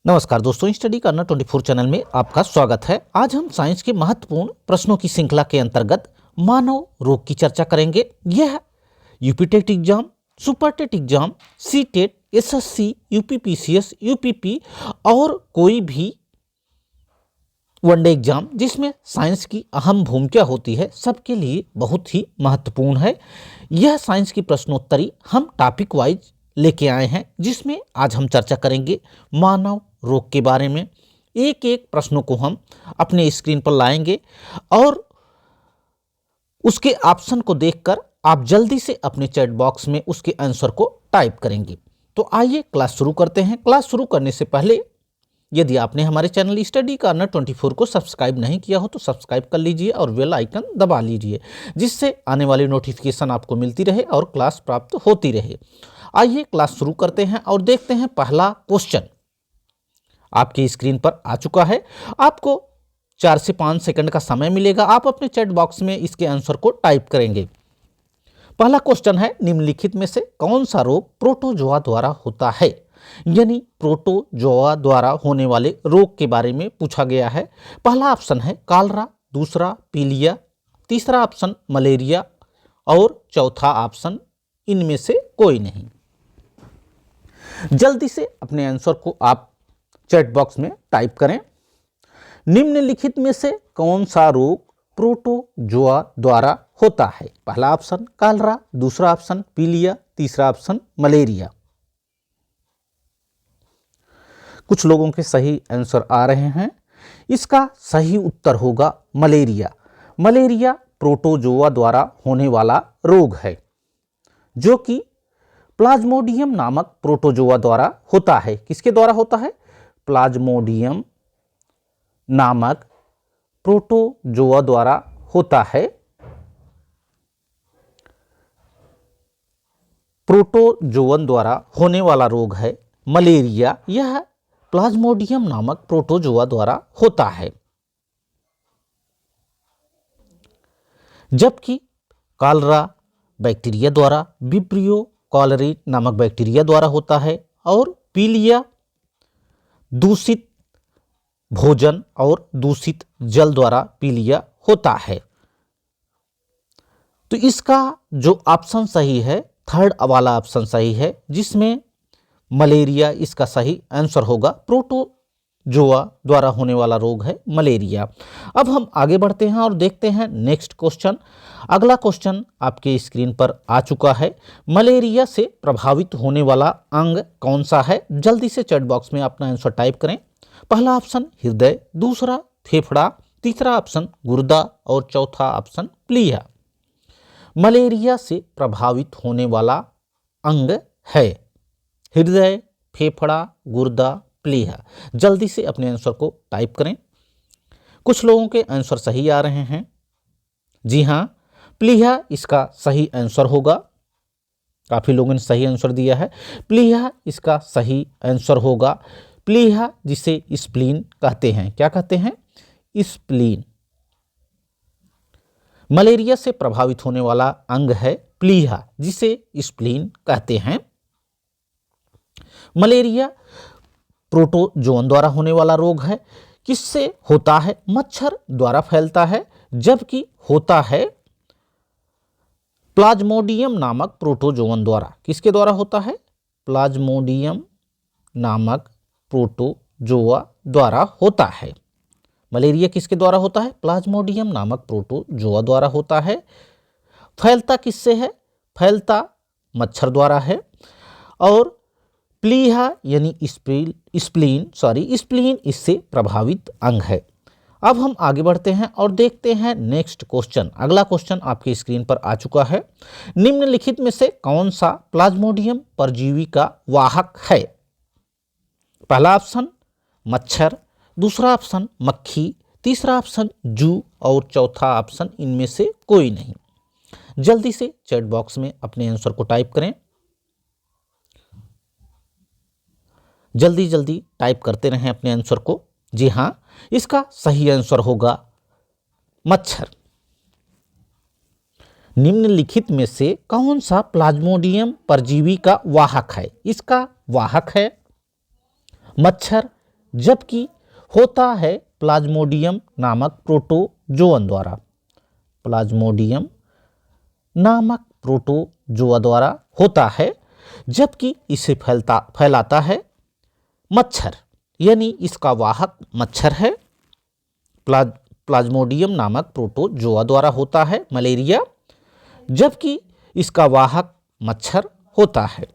नमस्कार दोस्तों, स्टडी करना 24 चैनल में आपका स्वागत है। आज हम साइंस के महत्वपूर्ण प्रश्नों की श्रृंखला के अंतर्गत मानव रोग की चर्चा करेंगे। यह UP TET exam, super TET exam, C TET, SSC, UPPCS, UPP और कोई भी वनडे एग्जाम जिसमें साइंस की अहम भूमिका होती है, सबके लिए बहुत ही महत्वपूर्ण है। यह साइंस की प्रश्नोत्तरी हम टॉपिक वाइज लेके आए हैं, जिसमें आज हम चर्चा करेंगे मानव रोग के बारे में। एक एक प्रश्नों को हम अपने स्क्रीन पर लाएंगे और उसके ऑप्शन को देखकर आप जल्दी से अपने चैट बॉक्स में उसके आंसर को टाइप करेंगे। तो आइए क्लास शुरू करते हैं। क्लास शुरू करने से पहले यदि आपने हमारे चैनल स्टडी कॉर्नर 24 को सब्सक्राइब नहीं किया हो तो सब्सक्राइब कर लीजिए और बेल आइकन दबा लीजिए, जिससे आने वाली नोटिफिकेशन आपको मिलती रहे और क्लास प्राप्त होती रहे। आइए क्लास शुरू करते हैं और देखते हैं। पहला क्वेश्चन आपकी स्क्रीन पर आ चुका है। आपको 4 से 5 सेकंड का समय मिलेगा। आप अपने चैट बॉक्स में इसके आंसर को टाइप करेंगे। पहला क्वेश्चन है, निम्नलिखित में से कौन सा रोग प्रोटोजोआ द्वारा होता है? यानी प्रोटोजोआ द्वारा होने वाले रोग के बारे में पूछा गया है। पहला ऑप्शन है कॉलरा, दूसरा पीलिया, तीसरा ऑप्शन मलेरिया और चौथा ऑप्शन इनमें से कोई नहीं। जल्दी से अपने आंसर को आप चैट बॉक्स में टाइप करें। निम्नलिखित में से कौन सा रोग प्रोटोजोआ द्वारा होता है? पहला ऑप्शन कॉलरा, दूसरा ऑप्शन पीलिया, तीसरा ऑप्शन मलेरिया। कुछ लोगों के सही आंसर आ रहे हैं। इसका सही उत्तर होगा मलेरिया। मलेरिया प्रोटोजोआ द्वारा होने वाला रोग है, जो कि प्लाज्मोडियम नामक प्रोटोजोआ द्वारा होता है। किसके द्वारा होता है? प्लाज्मोडियम नामक प्रोटोजोआ द्वारा होता है। प्रोटोजोअन द्वारा होने वाला रोग है मलेरिया। यह प्लाज्मोडियम नामक प्रोटोजोआ द्वारा होता है, जबकि कॉलरा बैक्टीरिया द्वारा, विब्रियो कॉलरी नामक बैक्टीरिया द्वारा होता है और पीलिया दूषित भोजन और दूषित जल द्वारा पीलिया होता है। तो इसका जो ऑप्शन सही है, थर्ड वाला ऑप्शन सही है, जिसमें मलेरिया इसका सही आंसर होगा। प्रोटोजोआ द्वारा होने वाला रोग है मलेरिया। अब हम आगे बढ़ते हैं और देखते हैं नेक्स्ट क्वेश्चन। अगला क्वेश्चन आपके स्क्रीन पर आ चुका है। मलेरिया से प्रभावित होने वाला अंग कौन सा है? जल्दी से चैट बॉक्स में अपना आंसर टाइप करें। पहला ऑप्शन हृदय, दूसरा फेफड़ा, तीसरा ऑप्शन गुर्दा और चौथा ऑप्शन प्लीहा। मलेरिया से प्रभावित होने वाला अंग है हृदय, फेफड़ा, गुर्दा, प्लीहा। जल्दी से अपने आंसर को टाइप करें। कुछ लोगों के आंसर सही आ रहे हैं। जी हाँ, प्लीहा इसका सही आंसर होगा। काफ़ी लोगों ने सही आंसर दिया है। प्लीहा इसका सही आंसर होगा। प्लीहा जिसे स्प्लीन कहते हैं। क्या कहते हैं? स्प्लीन। मलेरिया से प्रभावित होने वाला अंग है प्लीहा, जिसे स्प्लीन कहते हैं। मलेरिया प्रोटोजोअन द्वारा होने वाला रोग है। किससे होता है? मच्छर द्वारा फैलता है, जबकि होता है प्लाज्मोडियम नामक प्रोटोजोअन द्वारा। किसके द्वारा होता है? प्लाज्मोडियम नामक प्रोटोजोआ द्वारा होता है। मलेरिया किसके द्वारा होता है? प्लाज्मोडियम नामक प्रोटोजोआ द्वारा होता है। फैलता किससे है? फैलता मच्छर द्वारा है। और प्लीहा यानी स्प्लीन इससे प्रभावित अंग है। अब हम आगे बढ़ते हैं और देखते हैं नेक्स्ट क्वेश्चन। अगला क्वेश्चन आपकी स्क्रीन पर आ चुका है। निम्नलिखित में से कौन सा प्लाज्मोडियम परजीवी का वाहक है? पहला ऑप्शन मच्छर, दूसरा ऑप्शन मक्खी, तीसरा ऑप्शन जू और चौथा ऑप्शन इनमें से कोई नहीं। जल्दी से चैट बॉक्स में अपने आंसर को टाइप करें। जल्दी जल्दी टाइप करते रहें अपने आंसर को। जी हाँ, इसका सही आंसर होगा मच्छर। निम्नलिखित में से कौन सा प्लाज्मोडियम परजीवी का वाहक है? इसका वाहक है मच्छर, जबकि होता है प्लाज्मोडियम नामक प्रोटोजोअन द्वारा। प्लाज्मोडियम नामक प्रोटोजोआ द्वारा होता है, जबकि इसे फैलाता है मच्छर, यानी इसका वाहक मच्छर है। प्लाज्मोडियम नामक प्रोटोजोआ द्वारा होता है मलेरिया, जबकि इसका वाहक मच्छर होता है।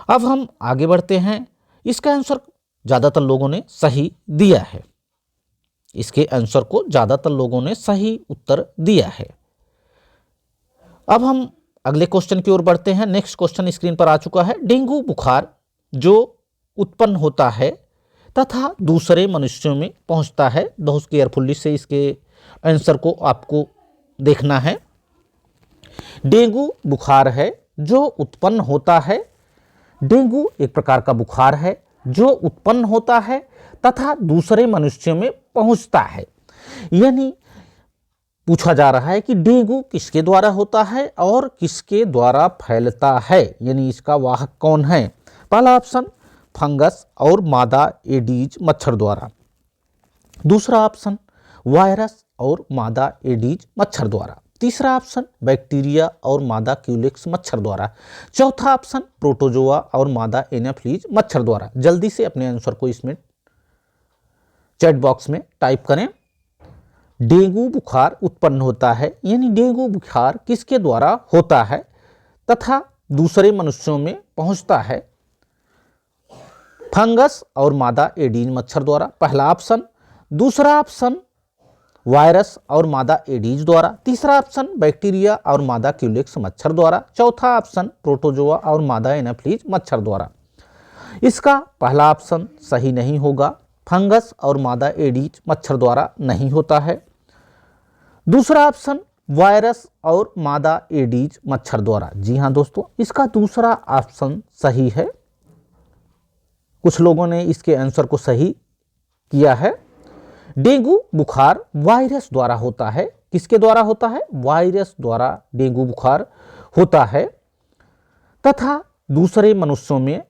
अब हम आगे बढ़ते हैं। इसका आंसर ज़्यादातर लोगों ने सही दिया है। इसके आंसर को ज़्यादातर लोगों ने सही उत्तर दिया है। अब हम अगले क्वेश्चन की ओर बढ़ते हैं। नेक्स्ट क्वेश्चन स्क्रीन पर आ चुका है। डेंगू बुखार जो उत्पन्न होता है तथा दूसरे मनुष्यों में पहुंचता है। बहुत केयरफुली से इसके आंसर को आपको देखना है। डेंगू बुखार है जो उत्पन्न होता है। डेंगू एक प्रकार का बुखार है जो उत्पन्न होता है तथा दूसरे मनुष्यों में पहुंचता है। यानी पूछा जा रहा है कि डेंगू किसके द्वारा होता है और किसके द्वारा फैलता है, यानी इसका वाहक कौन है। पहला ऑप्शन फंगस और मादा एडीज मच्छर द्वारा। दूसरा ऑप्शन वायरस और मादा एडीज मच्छर द्वारा। तीसरा ऑप्शन बैक्टीरिया और मादा क्यूलेक्स मच्छर द्वारा। चौथा ऑप्शन प्रोटोजोआ और मादा एनाफ्लीज मच्छर द्वारा। जल्दी से अपने आंसर को इसमें चैट बॉक्स में टाइप करें। डेंगू बुखार उत्पन्न होता है, यानी डेंगू बुखार किसके द्वारा होता है तथा दूसरे मनुष्यों में पहुंचता है। फंगस और मादा एडीज मच्छर द्वारा, पहला ऑप्शन। दूसरा ऑप्शन वायरस और मादा एडीज द्वारा। तीसरा ऑप्शन बैक्टीरिया और मादा क्यूलेक्स मच्छर द्वारा। चौथा ऑप्शन प्रोटोजोआ और मादा एनाफ्लीज मच्छर द्वारा। इसका पहला ऑप्शन सही नहीं होगा। फंगस और मादा एडीज मच्छर द्वारा नहीं होता है। दूसरा ऑप्शन वायरस और मादा एडीज मच्छर द्वारा। जी हाँ दोस्तों, इसका दूसरा ऑप्शन सही है। कुछ लोगों ने इसके आंसर को सही किया है। डेंगू बुखार वायरस द्वारा होता है। किसके द्वारा होता है? वायरस द्वारा डेंगू बुखार होता है तथा दूसरे मनुष्यों में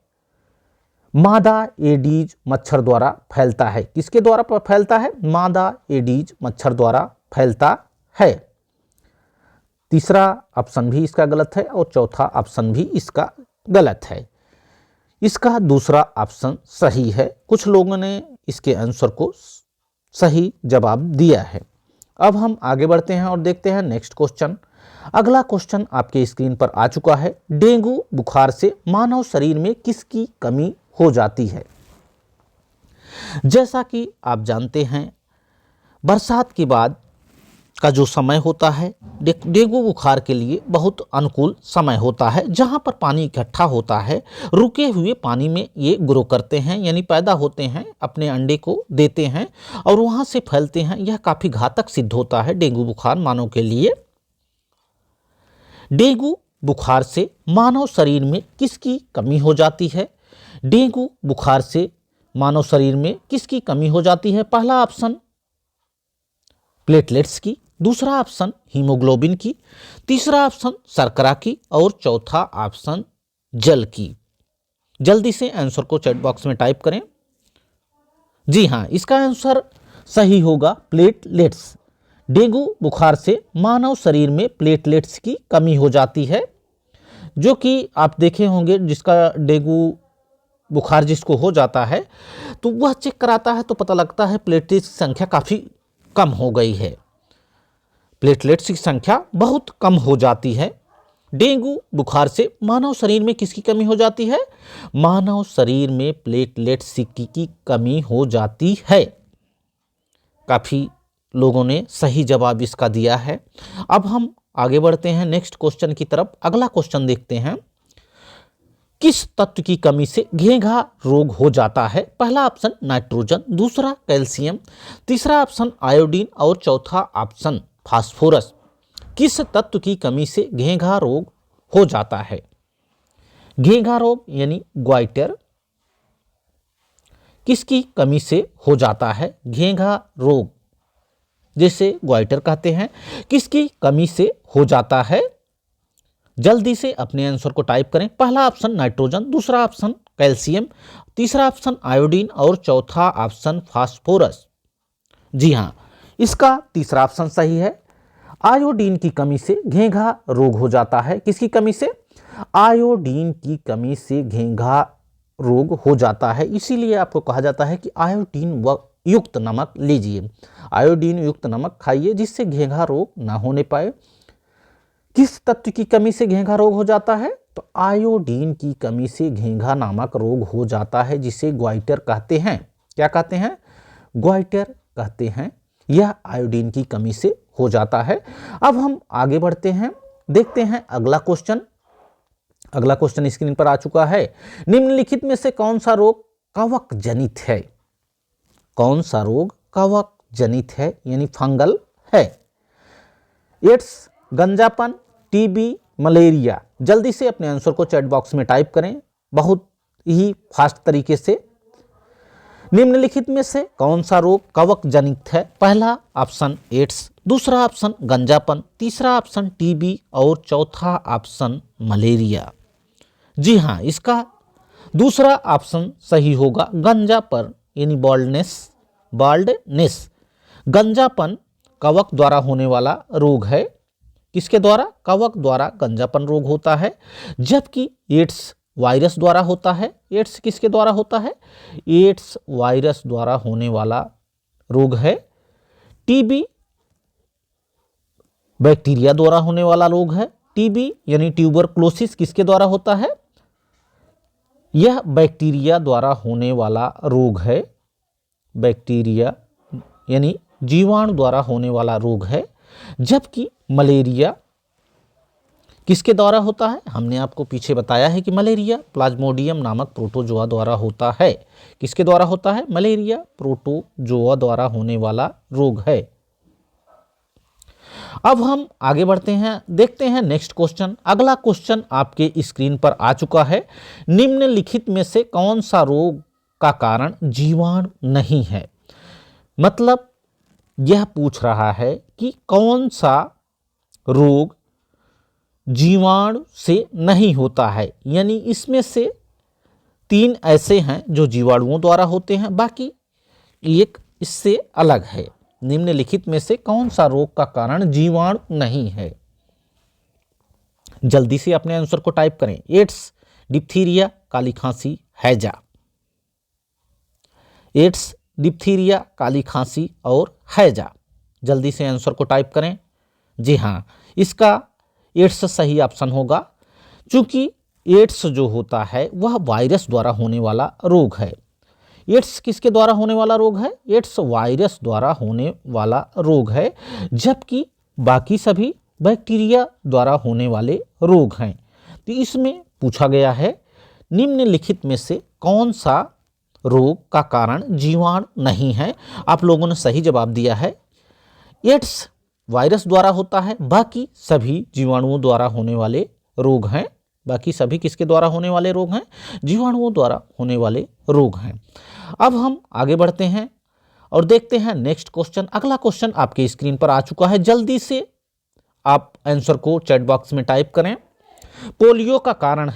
मादा एडीज मच्छर द्वारा फैलता है। किसके द्वारा फैलता है? मादा एडीज मच्छर द्वारा फैलता है। तीसरा ऑप्शन भी इसका गलत है और चौथा ऑप्शन भी इसका गलत है। इसका दूसरा ऑप्शन सही है। कुछ लोगों ने इसके आंसर को सही जवाब दिया है। अब हम आगे बढ़ते हैं और देखते हैं नेक्स्ट क्वेश्चन। अगला क्वेश्चन आपके स्क्रीन पर आ चुका है। डेंगू बुखार से मानव शरीर में किसकी कमी हो जाती है? जैसा कि आप जानते हैं, बरसात के बाद का जो समय होता है डेंगू बुखार के लिए बहुत अनुकूल समय होता है। जहां पर पानी इकट्ठा होता है, रुके हुए पानी में ये ग्रो करते हैं, यानी पैदा होते हैं, अपने अंडे को देते हैं और वहां से फैलते हैं। यह काफी घातक सिद्ध होता है डेंगू बुखार मानव के लिए। डेंगू बुखार से मानव शरीर में किसकी कमी हो जाती है? डेंगू बुखार से मानव शरीर में किसकी कमी हो जाती है? पहला ऑप्शन प्लेटलेट्स की, दूसरा ऑप्शन हीमोग्लोबिन की, तीसरा ऑप्शन शर्करा की और चौथा ऑप्शन जल की। जल्दी से आंसर को चैट बॉक्स में टाइप करें। जी हाँ, इसका आंसर सही होगा प्लेटलेट्स। डेंगू बुखार से मानव शरीर में प्लेटलेट्स की कमी हो जाती है, जो कि आप देखे होंगे जिसका डेंगू बुखार जिसको हो जाता है तो वह चेक कराता है तो पता लगता है प्लेटलेट्स की संख्या काफ़ी कम हो गई है। प्लेटलेट्स की संख्या बहुत कम हो जाती है। डेंगू बुखार से मानव शरीर में किसकी कमी हो जाती है? मानव शरीर में प्लेटलेट्स की कमी हो जाती है। काफ़ी लोगों ने सही जवाब इसका दिया है। अब हम आगे बढ़ते हैं नेक्स्ट क्वेश्चन की तरफ। अगला क्वेश्चन देखते हैं। किस तत्व की कमी से घेंघा रोग हो जाता है? पहला ऑप्शन नाइट्रोजन, दूसरा कैल्शियम, तीसरा ऑप्शन आयोडीन और चौथा ऑप्शन फास्फोरस। किस तत्व की कमी से घेंघा रोग हो जाता है? घेंघा रोग यानी ग्वाइटर किसकी कमी से हो जाता है? घेंघा रोग जिसे ग्वाइटर कहते हैं, किसकी कमी से हो जाता है? जल्दी से अपने आंसर को टाइप करें। पहला ऑप्शन नाइट्रोजन, दूसरा ऑप्शन कैल्शियम, तीसरा ऑप्शन आयोडीन और चौथा ऑप्शन फास्फोरस। जी हाँ, इसका तीसरा ऑप्शन सही है। आयोडीन की कमी से घेंघा रोग हो जाता है। किसकी कमी से? आयोडीन की कमी से घेंघा रोग हो जाता है। इसीलिए आपको कहा जाता है कि आयोडीन युक्त नमक लीजिए, आयोडीन युक्त नमक खाइए जिससे घेंघा रोग ना होने पाए। किस तत्व की कमी से घेंघा रोग हो जाता है? तो आयोडीन की कमी से घेंघा नामक रोग हो जाता है, जिसे ग्वाइटर कहते हैं। क्या कहते हैं? ग्वाइटर कहते हैं। यह आयोडीन की कमी से हो जाता है। अब हम आगे बढ़ते हैं, देखते हैं अगला क्वेश्चन। अगला क्वेश्चन स्क्रीन पर आ चुका है। निम्नलिखित में से कौन सा रोग कवक जनित है? कौन सा रोग कवक जनित है यानी फंगल है? एड्स, गंजापन, टीबी, मलेरिया। जल्दी से अपने आंसर को चैट बॉक्स में टाइप करें, बहुत ही फास्ट तरीके से। निम्नलिखित में से कौन सा रोग कवक जनित है? पहला ऑप्शन एड्स, दूसरा ऑप्शन गंजापन, तीसरा ऑप्शन टीबी और चौथा ऑप्शन मलेरिया। जी हाँ, इसका दूसरा ऑप्शन सही होगा, गंजापन यानी बाल्डनेस। गंजापन कवक द्वारा होने वाला रोग है। किसके द्वारा? कवक द्वारा गंजापन रोग होता है। जबकि एड्स वायरस द्वारा होता है। एड्स किसके द्वारा होता है? एड्स वायरस द्वारा होने वाला रोग है। टीबी बैक्टीरिया द्वारा होने वाला रोग है। टीबी यानी ट्यूबरक्लोसिस किसके द्वारा होता है? यह बैक्टीरिया द्वारा होने वाला रोग है। बैक्टीरिया यानी जीवाणु द्वारा होने वाला रोग है। जबकि मलेरिया किसके द्वारा होता है? हमने आपको पीछे बताया है कि मलेरिया प्लाज्मोडियम नामक प्रोटोजोआ द्वारा होता है। किसके द्वारा होता है? मलेरिया प्रोटोजोआ द्वारा होने वाला रोग है। अब हम आगे बढ़ते हैं, देखते हैं नेक्स्ट क्वेश्चन। अगला क्वेश्चन आपके स्क्रीन पर आ चुका है। निम्नलिखित में से कौन सा रोग का कारण जीवाणु नहीं है? मतलब यह पूछ रहा है कि कौन सा रोग जीवाणु से नहीं होता है, यानी इसमें से 3 ऐसे हैं जो जीवाणुओं द्वारा होते हैं, बाकी एक इससे अलग है। निम्नलिखित में से कौन सा रोग का कारण जीवाणु नहीं है? जल्दी से अपने आंसर को टाइप करें। एड्स, डिप्थीरिया, काली खांसी, हैजा। एड्स, डिप्थीरिया, काली खांसी और हैजा। जल्दी से आंसर को टाइप करें। जी हाँ, इसका एड्स सही ऑप्शन होगा, क्योंकि एड्स जो होता है वह वायरस द्वारा होने वाला रोग है। एड्स किसके द्वारा होने वाला रोग है? एड्स वायरस द्वारा होने वाला रोग है, जबकि बाकी सभी बैक्टीरिया द्वारा होने वाले रोग हैं। तो इसमें पूछा गया है निम्नलिखित में से कौन सा रोग का कारण जीवाणु नहीं है? आप लोगों ने सही जवाब दिया है। एड्स वायरस द्वारा होता है, बाकी सभी जीवाणुओं द्वारा होने वाले रोग हैं। बाकी सभी किसके द्वारा होने वाले रोग हैं? जीवाणुओं द्वारा होने वाले रोग हैं। अब हम आगे बढ़ते हैं और देखते हैं नेक्स्ट क्वेश्चन। अगला क्वेश्चन आपके स्क्रीन पर आ चुका है। जल्दी से आप आंसर को चैट बॉक्स में टाइप करें। पोलियो का कारण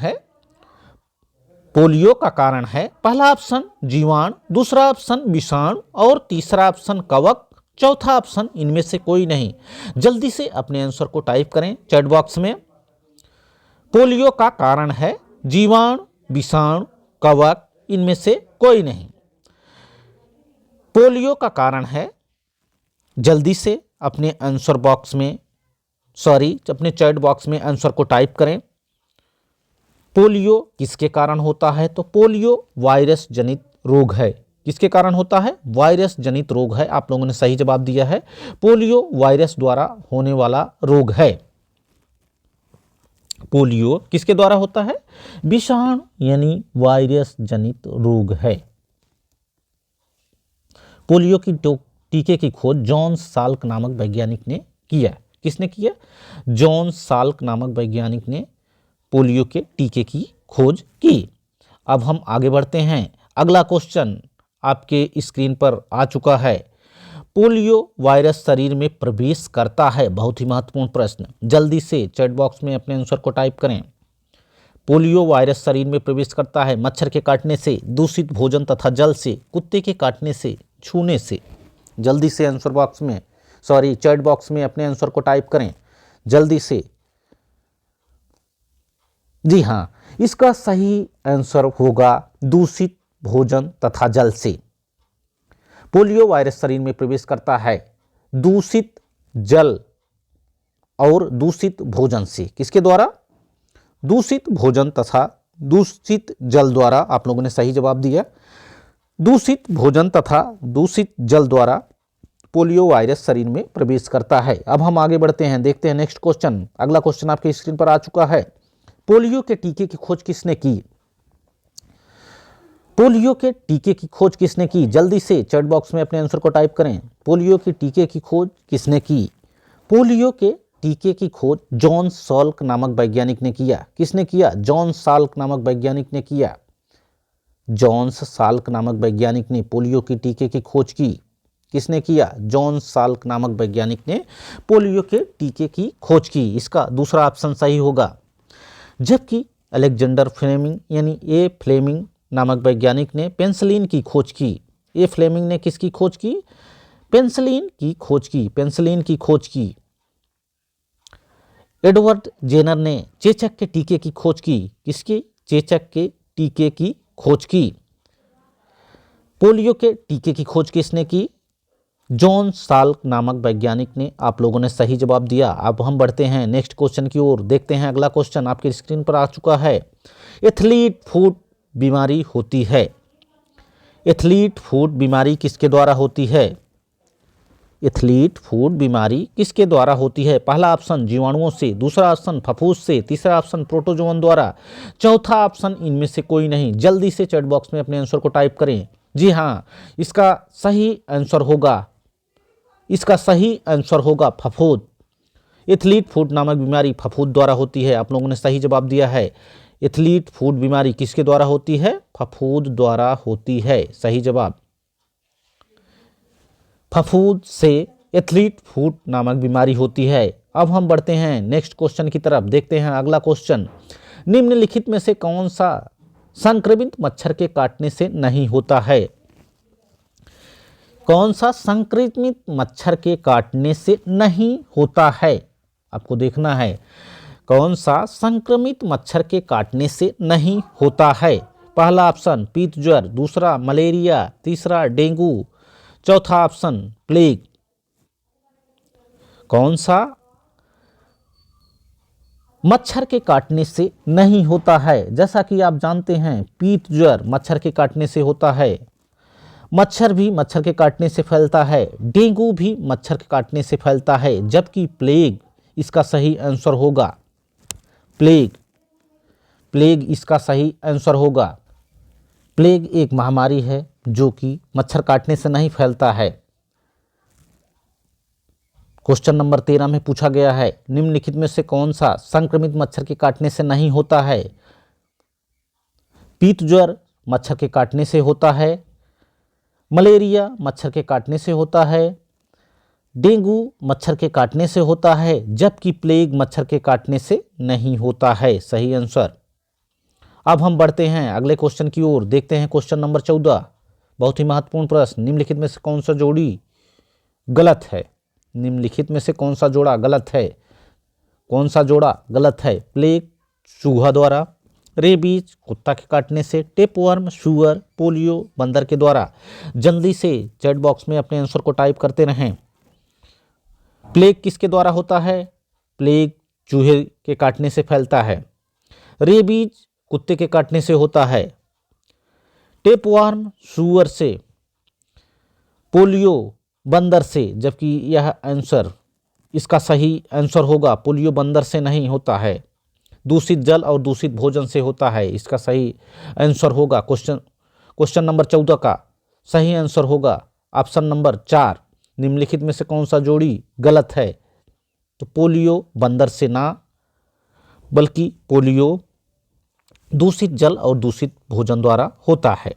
है पहला ऑप्शन जीवाणु, दूसरा ऑप्शन विषाणु और तीसरा ऑप्शन कवक, चौथा ऑप्शन इनमें से कोई नहीं। जल्दी से अपने आंसर को टाइप करें चैट बॉक्स में। पोलियो का कारण है जीवाणु, विषाणु, कवक, इनमें से कोई नहीं। पोलियो का कारण है, जल्दी से अपने आंसर बॉक्स में अपने चैट बॉक्स में आंसर को टाइप करें। पोलियो किसके कारण होता है? तो पोलियो वायरस जनित रोग है। किसके कारण होता है? वायरस जनित रोग है। आप लोगों ने सही जवाब दिया है। पोलियो वायरस द्वारा होने वाला रोग है। पोलियो किसके द्वारा होता है? विषाणु यानी वायरस जनित रोग है। पोलियो की टीके की खोज जॉन साल्क नामक वैज्ञानिक ने किया। किसने किया? जॉन साल्क नामक वैज्ञानिक ने पोलियो के टीके की खोज की। अब हम आगे बढ़ते हैं। अगला क्वेश्चन आपके स्क्रीन पर आ चुका है। पोलियो वायरस शरीर में प्रवेश करता है? बहुत ही महत्वपूर्ण प्रश्न। जल्दी से चैट बॉक्स में अपने आंसर को टाइप करें। पोलियो वायरस शरीर में प्रवेश करता है मच्छर के काटने से, दूषित भोजन तथा जल से, कुत्ते के काटने से, छूने से। जल्दी से आंसर बॉक्स में चैट बॉक्स में अपने आंसर को टाइप करें जल्दी से। जी हाँ, इसका सही आंसर होगा दूषित भोजन तथा जल से। पोलियो वायरस शरीर में प्रवेश करता है दूषित जल और दूषित भोजन से। किसके द्वारा? दूषित भोजन तथा दूषित जल द्वारा। आप लोगों ने सही जवाब दिया। दूषित भोजन तथा दूषित जल द्वारा पोलियो वायरस शरीर में प्रवेश करता है। अब हम आगे बढ़ते हैं, देखते हैं नेक्स्ट क्वेश्चन। अगला क्वेश्चन आपके स्क्रीन पर आ चुका है। पोलियो के टीके की खोज किसने की? पोलियो के टीके की खोज किसने की? जल्दी से चैट बॉक्स में अपने आंसर को टाइप करें। पोलियो के टीके की खोज किसने की? पोलियो के टीके की खोज जॉन साल्क नामक वैज्ञानिक ने किया। किसने किया? जॉन साल्क नामक वैज्ञानिक ने किया। जॉन साल्क नामक वैज्ञानिक ने पोलियो के टीके की खोज की। किसने किया? जॉन साल्क नामक वैज्ञानिक ने पोलियो के टीके की खोज की। इसका दूसरा ऑप्शन सही होगा। जबकि अलेक्जेंडर फ्लेमिंग यानी ए फ्लेमिंग नामक वैज्ञानिक ने पेनिसिलिन की खोज की। ए फ्लेमिंग ने किसकी खोज की? पेनिसिलिन की खोज की। पेनिसिलिन की खोज की। एडवर्ड जेनर ने चेचक के टीके की खोज की। किसकी? चेचक के टीके की खोज की। पोलियो के टीके की खोज किसने की? जॉन साल्क नामक वैज्ञानिक ने। आप लोगों ने सही जवाब दिया। अब हम बढ़ते हैं नेक्स्ट क्वेश्चन की ओर, देखते हैं अगला क्वेश्चन आपके स्क्रीन पर आ चुका है। एथलीट फुट बीमारी होती है। एथलीट फुट बीमारी किसके द्वारा होती है? एथलीट फुट बीमारी किसके द्वारा होती है? पहला ऑप्शन जीवाणुओं से, दूसरा ऑप्शन फफूस से, तीसरा ऑप्शन प्रोटोजोवन द्वारा, चौथा ऑप्शन इनमें से कोई नहीं। जल्दी से चैट बॉक्स में अपने आंसर को टाइप करें। जी हाँ, इसका सही आंसर होगा फफूंद। एथलीट फुट नामक बीमारी फफूंद द्वारा होती है। आप लोगों ने सही जवाब दिया है। एथलीट फुट बीमारी किसके द्वारा होती है? फफूंद द्वारा होती है। सही जवाब। फफूंद से एथलीट फुट नामक बीमारी होती है। अब हम बढ़ते हैं नेक्स्ट क्वेश्चन की तरफ, देखते हैं अगला क्वेश्चन। निम्नलिखित में से कौन सा संक्रमित मच्छर के काटने से नहीं होता है? कौन सा संक्रमित मच्छर के काटने से नहीं होता है? आपको देखना है कौन सा संक्रमित मच्छर के काटने से नहीं होता है। पहला ऑप्शन पीत ज्वर, दूसरा मलेरिया, तीसरा डेंगू, चौथा ऑप्शन प्लेग। कौन सा मच्छर के काटने से नहीं होता है? जैसा कि आप जानते हैं पीत ज्वर मच्छर के काटने से होता है, मच्छर भी मच्छर के काटने से फैलता है, डेंगू भी मच्छर के काटने से फैलता है, जबकि प्लेग इसका सही आंसर होगा। प्लेग इसका सही आंसर होगा। प्लेग एक महामारी है जो कि मच्छर काटने से नहीं फैलता है। क्वेश्चन नंबर 13 में पूछा गया है निम्नलिखित में से कौन सा संक्रमित मच्छर के काटने से नहीं होता है? पीत ज्वर मच्छर के काटने से होता है, मलेरिया मच्छर के काटने से होता है, डेंगू मच्छर के काटने से होता है, जबकि प्लेग मच्छर के काटने से नहीं होता है। सही आंसर। अब हम बढ़ते हैं अगले क्वेश्चन की ओर, देखते हैं क्वेश्चन नंबर 14। बहुत ही महत्वपूर्ण प्रश्न। निम्नलिखित में से कौन सा जोड़ी गलत है? निम्नलिखित में से कौन सा जोड़ा गलत है? कौन सा जोड़ा गलत है? प्लेग चूहा द्वारा, रेबीज कुत्ता के काटने से, टेपवर्म शुअर, पोलियो बंदर के द्वारा। जल्दी से चैट बॉक्स में अपने आंसर को टाइप करते रहें। प्लेग किसके द्वारा होता है? प्लेग चूहे के काटने से फैलता है, रेबीज कुत्ते के काटने से होता है, टेपवर्म शुअर से, पोलियो बंदर से, जबकि यह आंसर इसका सही आंसर होगा पोलियो बंदर से नहीं होता है, दूषित जल और दूषित भोजन से होता है। इसका सही आंसर होगा क्वेश्चन नंबर 14 का सही आंसर होगा ऑप्शन नंबर 4। निम्नलिखित में से कौन सा जोड़ी गलत है? तो पोलियो बंदर से ना, बल्कि पोलियो दूषित जल और दूषित भोजन द्वारा होता है।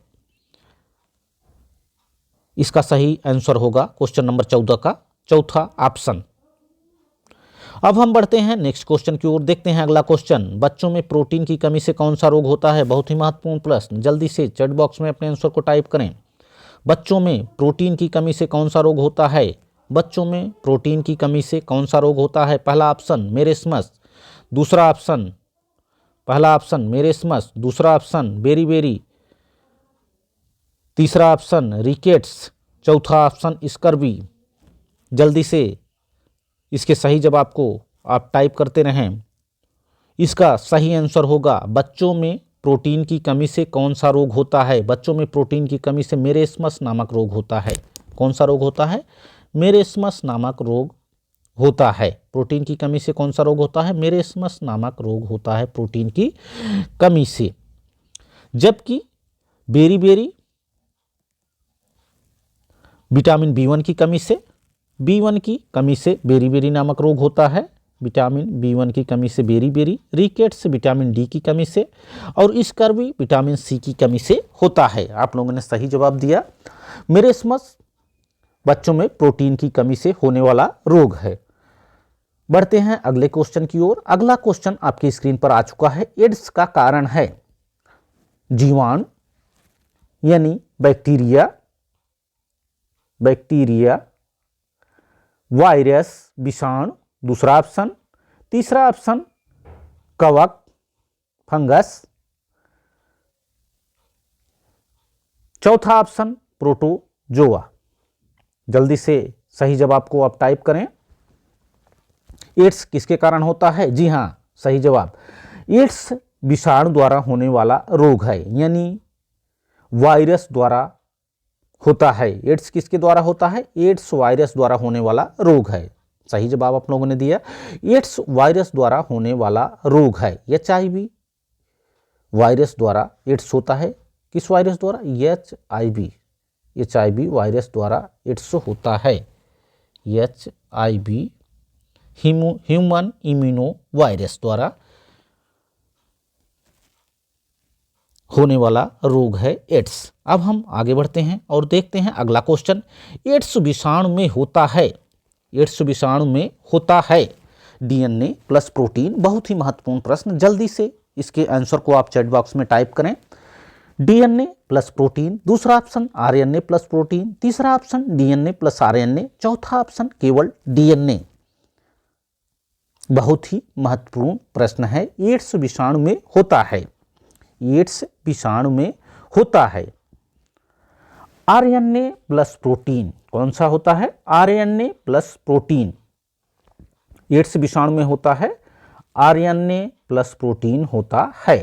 इसका सही आंसर होगा क्वेश्चन नंबर 14 का चौथा ऑप्शन। अब हम बढ़ते हैं नेक्स्ट क्वेश्चन की ओर। देखते हैं अगला क्वेश्चन, बच्चों में प्रोटीन की कमी से कौन सा रोग होता है? बहुत ही महत्वपूर्ण प्रश्न, जल्दी से चैट बॉक्स में अपने आंसर को टाइप करें। बच्चों में प्रोटीन की कमी से कौन सा रोग होता है? बच्चों में प्रोटीन की कमी से कौन सा रोग होता है? पहला ऑप्शन मेरेस्मस, दूसरा ऑप्शन पहला ऑप्शन मेरेस्मस, दूसरा ऑप्शन बेरीबेरी, तीसरा ऑप्शन रिकेट्स, चौथा ऑप्शन स्कर्वी। जल्दी से इसके सही जवाब को आप टाइप करते रहें। इसका सही आंसर होगा बच्चों में प्रोटीन की कमी से कौन सा रोग होता है? बच्चों में प्रोटीन की कमी से मेरेस्मस नामक रोग होता है। कौन सा रोग होता है? मेरेस्मस नामक रोग होता है। प्रोटीन की कमी से कौन सा रोग होता है? मेरेस्मस नामक रोग होता है प्रोटीन की कमी से। जबकि बेरीबेरी विटामिन B1 की कमी से, B1 की कमी से बेरीबेरी नामक रोग होता है। विटामिन B1 की कमी से बेरीबेरी, रिकेट्स विटामिन D की कमी से, और स्कर्वी विटामिन C की कमी से होता है। आप लोगों ने सही जवाब दिया। मेरेस्मस बच्चों में प्रोटीन की कमी से होने वाला रोग है। बढ़ते हैं अगले क्वेश्चन की ओर। अगला क्वेश्चन आपकी स्क्रीन पर आ चुका है। एड्स का कारण है जीवाणु यानी बैक्टीरिया, वायरस, विषाणु, दूसरा ऑप्शन, तीसरा ऑप्शन कवक, फंगस, चौथा ऑप्शन प्रोटोजोआ। जल्दी से सही जवाब को आप टाइप करें। एड्स किसके कारण होता है? जी हाँ, सही जवाब, एड्स विषाणु द्वारा होने वाला रोग है, यानी वायरस द्वारा होता है। एड्स किसके द्वारा होता है? एड्स वायरस द्वारा होने वाला रोग है। सही जवाब आप लोगों ने दिया, एड्स वायरस द्वारा होने वाला रोग है। HIV वायरस द्वारा एड्स होता है। किस वायरस द्वारा? HIV वायरस द्वारा एड्स होता है। HIV ह्यूमन इम्यूनो वायरस द्वारा होने वाला रोग है एड्स। अब हम आगे बढ़ते हैं और देखते हैं अगला क्वेश्चन, एड्स विषाणु में होता है, एड्स विषाणु में होता है DNA प्लस प्रोटीन। बहुत ही महत्वपूर्ण प्रश्न, जल्दी से इसके आंसर को आप चैट बॉक्स में टाइप करें। DNA प्लस प्रोटीन, दूसरा ऑप्शन RNA प्लस प्रोटीन, तीसरा ऑप्शन DNA प्लस RNA, चौथा ऑप्शन केवल DNA। बहुत ही महत्वपूर्ण प्रश्न है। एड्स विषाणु में होता है, एड्स विषाणु में होता है RNA प्लस प्रोटीन। कौन सा होता है? RNA plus protein. एड्स विषाणु में होता है RNA प्लस प्रोटीन होता है,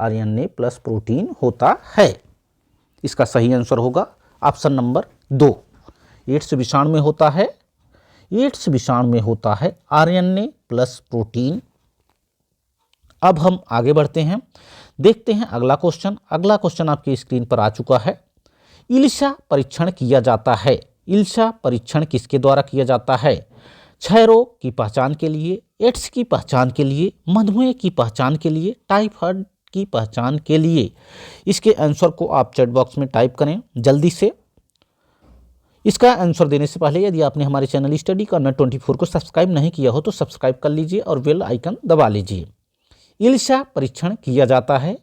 RNA प्लस प्रोटीन होता है। इसका सही आंसर होगा ऑप्शन नंबर 2। एड्स विषाणु में होता है, एड्स विषाणु में होता है RNA प्लस प्रोटीन। अब हम आगे बढ़ते हैं, देखते हैं अगला क्वेश्चन। अगला क्वेश्चन आपकी स्क्रीन पर आ चुका है। इलिशा परीक्षण किया जाता है। इलिशा परीक्षण किसके द्वारा किया जाता है? क्षय रोग की पहचान के लिए, एड्स की पहचान के लिए, मधुमेह की पहचान के लिए, टाइफाइड की पहचान के लिए। इसके आंसर को आप चैट बॉक्स में टाइप करें जल्दी से। इसका आंसर देने से पहले यदि आपने हमारे चैनल स्टडी कॉर्नर 24 को सब्सक्राइब नहीं किया हो तो सब्सक्राइब कर लीजिए और बेल आइकन दबा लीजिए। इलिशा परीक्षण किया जाता है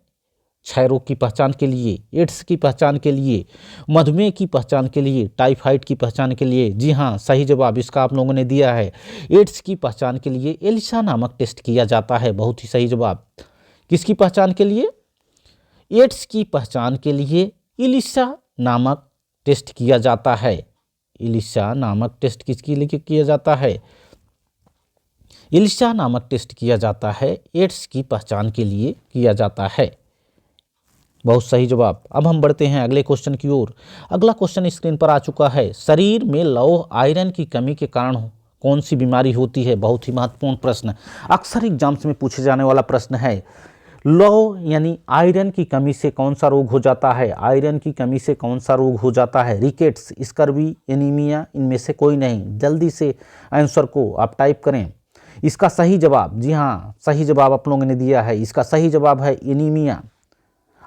क्षय रोग की पहचान के लिए, एड्स की पहचान के लिए, मधुमेह की पहचान के लिए, टाइफाइड की पहचान के लिए। जी हाँ, सही जवाब इसका आप लोगों ने दिया है। एड्स की पहचान के लिए इलिशा नामक टेस्ट किया जाता है। बहुत ही सही जवाब। किसकी पहचान के लिए? एड्स की पहचान के लिए इलिशा नामक टेस्ट किया जाता है। इलिशा नामक टेस्ट किसके लिए किया जाता है? इलिशा नामक टेस्ट किया जाता है, एड्स की पहचान के लिए किया जाता है। बहुत सही जवाब। अब हम बढ़ते हैं अगले क्वेश्चन की ओर। अगला क्वेश्चन स्क्रीन पर आ चुका है। शरीर में लौह आयरन की कमी के कारण कौन सी बीमारी होती है? बहुत ही महत्वपूर्ण प्रश्न, अक्सर एग्जाम्स में पूछे जाने वाला प्रश्न है। लौह यानी आयरन की कमी से कौन सा रोग हो जाता है? आयरन की कमी से कौन सा रोग हो जाता है? रिकेट्स, स्कर्वी, एनीमिया, इनमें से कोई नहीं। जल्दी से आंसर को आप टाइप करें। इसका सही जवाब, जी हाँ, सही जवाब आप लोगों ने दिया है। इसका सही जवाब है एनीमिया।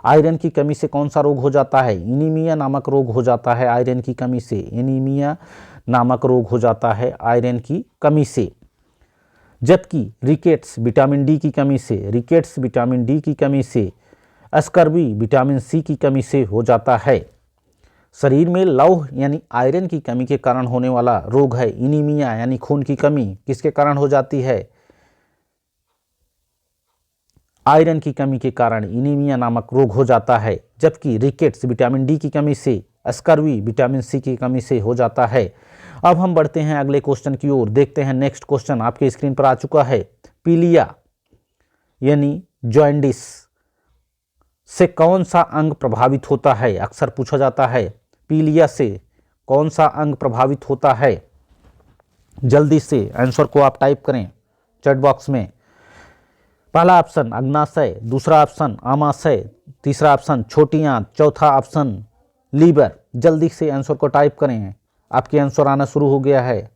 आयरन की कमी से कौन सा रोग हो जाता है? एनीमिया नामक रोग हो जाता है आयरन की कमी से। एनीमिया नामक रोग हो जाता है आयरन की कमी से। जबकि रिकेट्स विटामिन डी की कमी से, रिकेट्स विटामिन डी की कमी से, स्कर्वी विटामिन सी की कमी से हो जाता है। शरीर में लौह यानी आयरन की कमी के कारण होने वाला रोग है इनीमिया यानी खून की कमी, किसके कारण हो जाती है? आयरन की कमी के कारण इनीमिया नामक रोग हो जाता है। जबकि रिकेट्स विटामिन डी की कमी से, स्कर्वी विटामिन सी की कमी से हो जाता है। अब हम बढ़ते हैं अगले क्वेश्चन की ओर, देखते हैं नेक्स्ट क्वेश्चन आपके स्क्रीन पर आ चुका है। पीलिया यानी जॉन्डिस से कौन सा अंग प्रभावित होता है? अक्सर पूछा जाता है पीलिया से कौन सा अंग प्रभावित होता है? जल्दी से आंसर को आप टाइप करें चैट बॉक्स में। पहला ऑप्शन अग्नाशय, दूसरा ऑप्शन आमाशय, तीसरा ऑप्शन छोटी आंत, चौथा ऑप्शन लीवर। जल्दी से आंसर को टाइप करें, आपके आंसर आना शुरू हो गया है।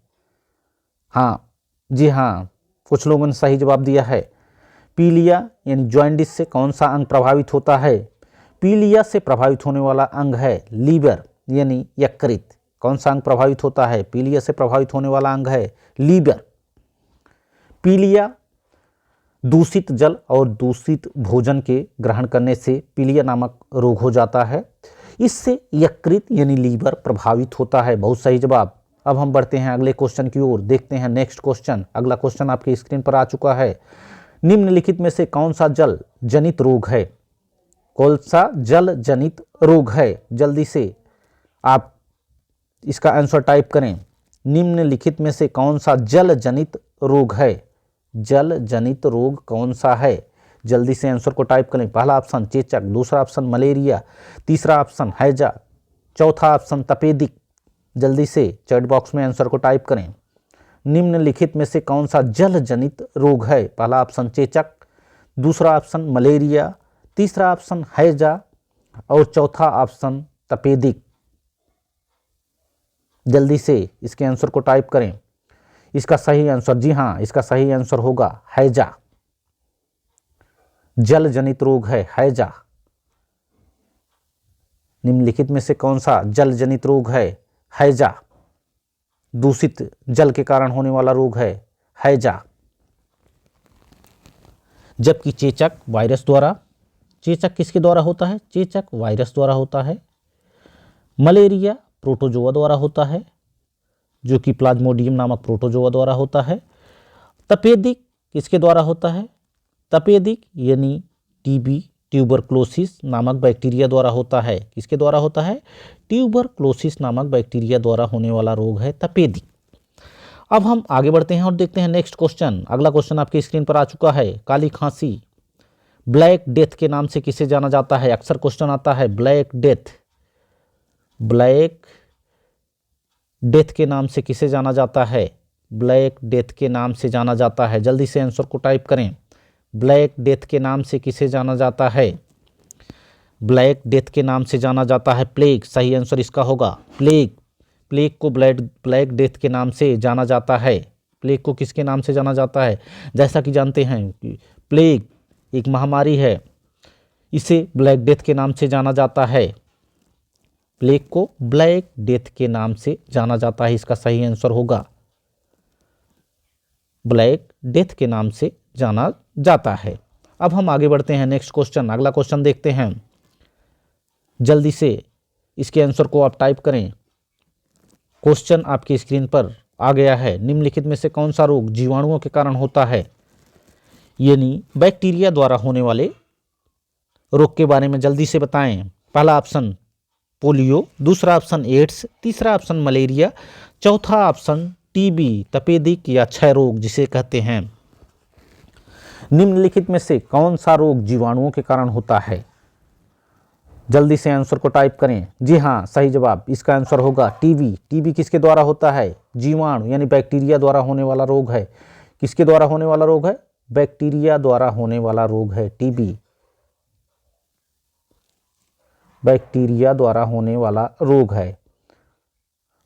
हाँ जी हाँ, कुछ लोगों ने सही जवाब दिया है। पीलिया यानी जॉन्डिस से कौन सा अंग प्रभावित होता है? पीलिया से प्रभावित होने वाला अंग है लीवर यानी यकृत। कौन सा अंग प्रभावित होता है? पीलिया से प्रभावित होने वाला अंग है लीवर। पीलिया दूषित जल और दूषित भोजन के ग्रहण करने से पीलिया नामक रोग हो जाता है। इससे यकृत यानी लीवर प्रभावित होता है। बहुत सही जवाब। अब हम बढ़ते हैं अगले क्वेश्चन की ओर, देखते हैं नेक्स्ट क्वेश्चन। अगला क्वेश्चन आपकी स्क्रीन पर आ चुका है। निम्नलिखित में से कौन सा जल जनित रोग है? कौन सा जल जनित रोग है? जल्दी से आप इसका आंसर टाइप करें। निम्नलिखित में से कौन सा जल जनित रोग है? जल जनित रोग कौन सा है? जल्दी से आंसर को टाइप करें। पहला ऑप्शन चेचक, दूसरा ऑप्शन मलेरिया, तीसरा ऑप्शन हैजा, चौथा ऑप्शन तपेदिक। जल्दी से चैट बॉक्स में आंसर को टाइप करें। निम्नलिखित में से कौन सा जल जनित रोग है? पहला ऑप्शन चेचक, दूसरा ऑप्शन मलेरिया, तीसरा ऑप्शन हैजा और चौथा ऑप्शन तपेदिक। जल्दी से इसके आंसर को टाइप करें। इसका सही आंसर, जी हाँ, इसका सही आंसर होगा हैजा। जल जनित रोग है हैजा। निम्नलिखित में से कौन सा जल जनित रोग है? हैजा। दूषित जल के कारण होने वाला रोग है हैजा। जबकि चेचक वायरस द्वारा, चेचक किसके द्वारा होता है? चेचक वायरस द्वारा होता है। मलेरिया प्रोटोजोआ द्वारा होता है, जो कि प्लाज्मोडियम नामक प्रोटोजोआ द्वारा होता है। तपेदिक किसके द्वारा होता है? तपेदिक यानी टीबी ट्यूबरक्लोसिस नामक बैक्टीरिया द्वारा होता है। किसके द्वारा होता है? ट्यूबरक्लोसिस नामक बैक्टीरिया द्वारा होने वाला रोग है तपेदिक। अब हम आगे बढ़ते हैं और देखते हैं नेक्स्ट क्वेश्चन। अगला क्वेश्चन आपकी स्क्रीन पर आ चुका है। काली खांसी ब्लैक डेथ के नाम से किसे जाना जाता है? अक्सर क्वेश्चन आता है ब्लैक डेथ, ब्लैक डेथ के नाम से किसे जाना जाता है? ब्लैक डेथ के नाम से जाना जाता है। जल्दी से आंसर को टाइप करें। ब्लैक डेथ के नाम से किसे जाना जाता है? ब्लैक डेथ के नाम से जाना जाता है प्लेग। सही आंसर इसका होगा प्लेग। प्लेग को ब्लैक डेथ के नाम से जाना जाता है। प्लेग को किसके नाम से जाना जाता है? जैसा कि जानते हैं कि प्लेग एक महामारी है, इसे ब्लैक डेथ के नाम से जाना जाता है। प्लेग को ब्लैक डेथ के नाम से जाना जाता है। इसका सही आंसर होगा ब्लैक डेथ के नाम से जाना जाता है। अब हम आगे बढ़ते हैं नेक्स्ट क्वेश्चन। अगला क्वेश्चन देखते हैं। जल्दी से इसके आंसर को आप टाइप करें। क्वेश्चन आपकी स्क्रीन पर आ गया है। निम्नलिखित में से कौन सा रोग जीवाणुओं के कारण होता है? यानी बैक्टीरिया द्वारा होने वाले रोग के बारे में जल्दी से बताएं। पहला ऑप्शन पोलियो, दूसरा ऑप्शन एड्स, तीसरा ऑप्शन मलेरिया, चौथा ऑप्शन टीबी तपेदिक या क्षय रोग जिसे कहते हैं। निम्नलिखित में से कौन सा रोग जीवाणुओं के कारण होता है? जल्दी से आंसर को टाइप करें। जी हाँ, सही जवाब इसका आंसर होगा टीबी। टीबी किसके द्वारा होता है? जीवाणु यानी बैक्टीरिया द्वारा होने वाला रोग है। किसके द्वारा होने वाला रोग है? बैक्टीरिया द्वारा होने वाला रोग है टीबी। बैक्टीरिया द्वारा होने वाला रोग है।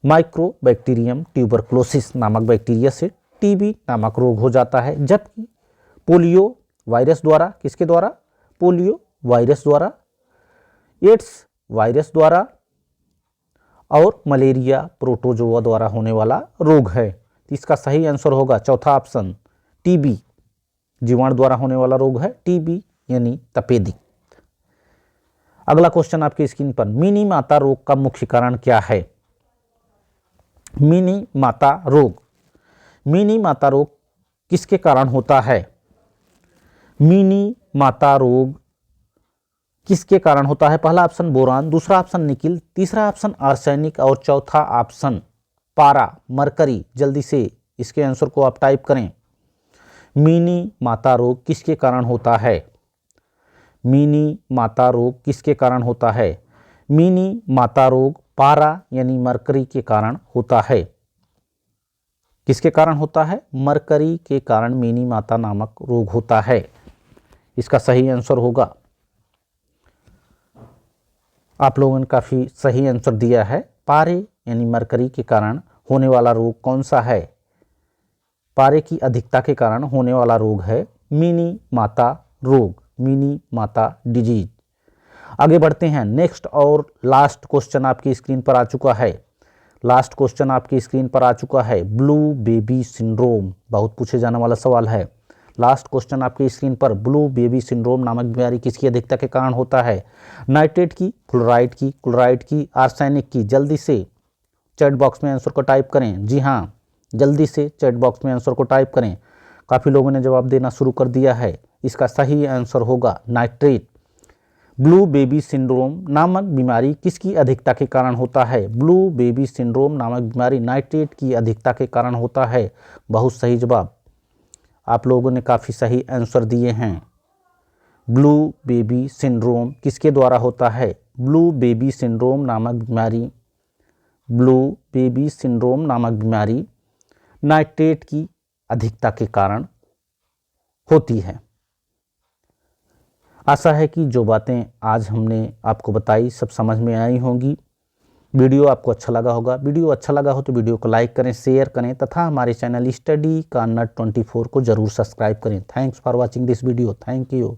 माइक्रोबैक्टीरियम ट्यूबरक्लोसिस नामक बैक्टीरिया से टीबी नामक रोग हो जाता है। जबकि पोलियो वायरस द्वारा, किसके द्वारा? पोलियो वायरस द्वारा, एड्स वायरस द्वारा और मलेरिया प्रोटोजोआ द्वारा होने वाला रोग है। इसका सही आंसर होगा चौथा ऑप्शन टीबी, जीवाणु द्वारा होने वाला रोग है टीबी यानी तपेदिक। अगला क्वेश्चन आपकी स्क्रीन पर, मिनी माता रोग का मुख्य कारण क्या है? मिनी माता रोग, मिनी माता रोग किसके कारण होता है? मिनी माता रोग किसके कारण होता है? पहला ऑप्शन बोरान, दूसरा ऑप्शन निकिल, तीसरा ऑप्शन आर्सेनिक और चौथा ऑप्शन पारा मरकरी। जल्दी से इसके आंसर को आप टाइप करें। मिनी माता रोग किसके कारण होता है? मिनी माता रोग किसके कारण होता है? मिनी माता रोग पारा यानी मरकरी के कारण होता है। किसके कारण होता है? मरकरी के कारण मिनी माता नामक रोग होता है। इसका सही आंसर होगा, आप लोगों ने काफी सही आंसर दिया है। पारे यानी मरकरी के कारण होने वाला रोग कौन सा है? पारे की अधिकता के कारण होने वाला रोग है मिनी माता रोग, मिनी माता डिजीज। आगे बढ़ते हैं, नेक्स्ट और लास्ट क्वेश्चन आपकी स्क्रीन पर आ चुका है। लास्ट क्वेश्चन आपकी स्क्रीन पर आ चुका है, ब्लू बेबी सिंड्रोम, बहुत पूछे जाने वाला सवाल है। लास्ट क्वेश्चन आपकी स्क्रीन पर, ब्लू बेबी सिंड्रोम नामक बीमारी किसकी अधिकता के कारण होता है? नाइट्रेट की, क्लोराइड की, आर्सेनिक की। जल्दी से चैट बॉक्स में आंसर को टाइप करें। जी हाँ, जल्दी से चैट बॉक्स में आंसर को टाइप करें। काफ़ी लोगों ने जवाब देना शुरू कर दिया है। इसका सही आंसर होगा नाइट्रेट। ब्लू बेबी सिंड्रोम नामक बीमारी किसकी अधिकता के कारण होता है? ब्लू बेबी सिंड्रोम नामक बीमारी नाइट्रेट की अधिकता के कारण होता है। बहुत सही जवाब, आप लोगों ने काफ़ी सही आंसर दिए हैं। ब्लू बेबी सिंड्रोम किसके द्वारा होता है? ब्लू बेबी सिंड्रोम नामक बीमारी, ब्लू बेबी सिंड्रोम नामक बीमारी नाइट्रेट की अधिकता के कारण होती है। आशा है कि जो बातें आज हमने आपको बताई सब समझ में आई होंगी। वीडियो आपको अच्छा लगा होगा। वीडियो अच्छा लगा हो तो वीडियो को लाइक करें, शेयर करें तथा हमारे चैनल स्टडी कॉर्नर 24 को जरूर सब्सक्राइब करें। Thanks for watching this video. Thank you.